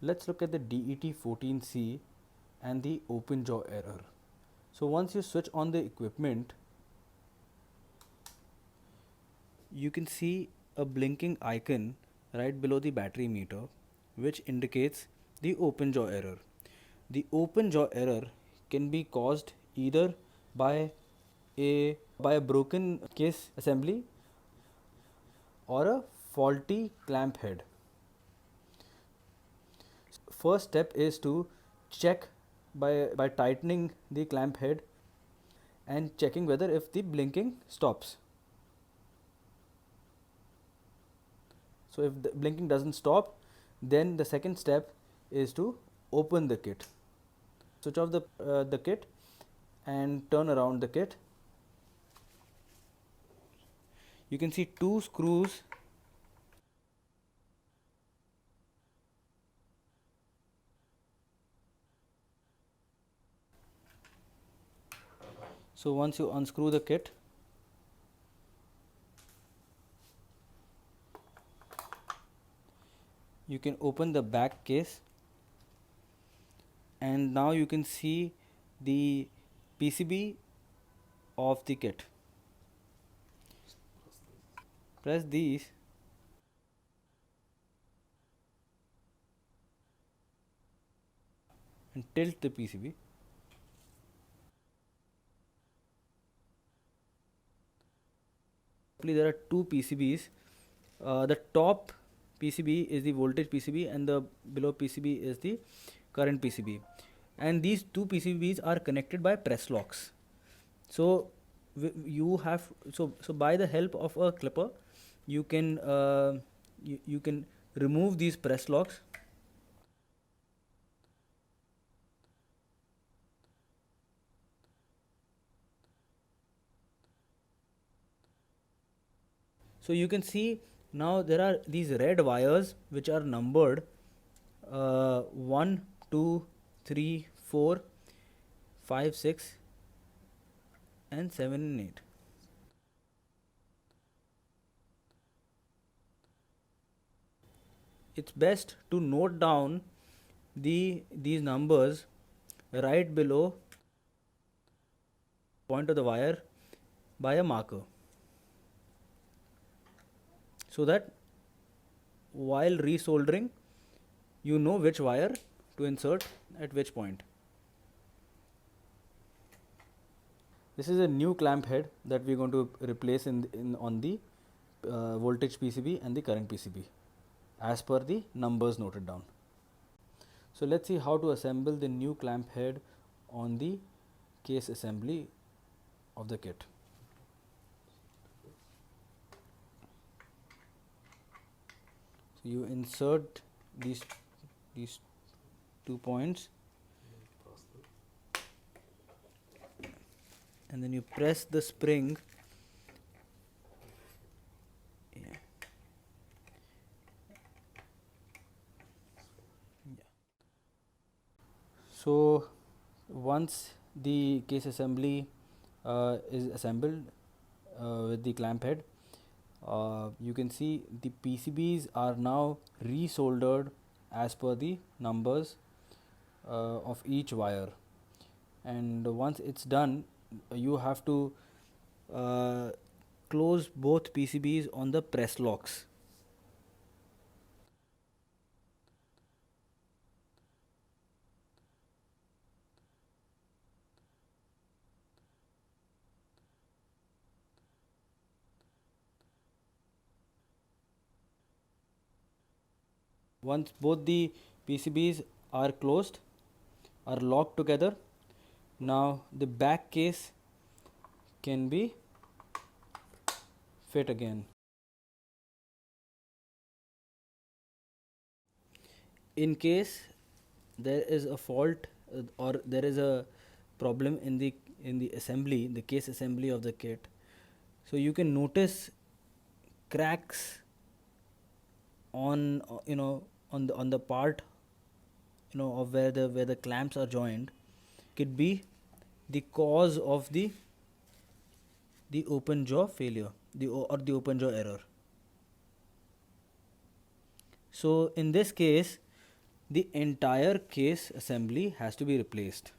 Let's look at the DET14C and the open jaw error. So once you switch on the equipment, you can see a blinking icon right below the battery meter which indicates the open jaw error. The open jaw error can be caused either by a broken case assembly or a faulty clamp head. First step is to check by tightening the clamp head and checking whether if the blinking stops. So if the blinking doesn't stop, then the second step is to open the kit. Switch off the kit and turn around the kit. You can see two screws. So once you unscrew the kit, you can open the back case, and now you can see the PCB of the kit. Press these and tilt the PCB. There are two PCBs. The top PCB is the voltage PCB and the below PCB is the current PCB, and these two PCBs are connected by press locks. So by the help of a clipper you can you can remove these press locks. So you can see now there are these red wires which are numbered 1 2 3 4 5 6 and 7 and 8. It's best to note down these numbers right below point of the wire by a marker, so that while resoldering you know which wire to insert at which point. This is a new clamp head that we're going to replace on the voltage PCB and the current PCB as per the numbers noted down. So let's see how to assemble the new clamp head on the case assembly of the kit. So you insert these 2 points and then you press the spring. So once the case assembly is assembled with the clamp head, you can see the PCBs are now resoldered as per the numbers of each wire, and once it's done you have to close both PCBs on the press locks. Once both the PCBs are closed, are locked together, now the back case can be fit again. In case there is a fault or there is a problem in the assembly, the case assembly of the kit, so you can notice cracks on on the part of where the clamps are joined. Could be the cause of the open jaw failure, or the open jaw error. So in this case the entire case assembly has to be replaced.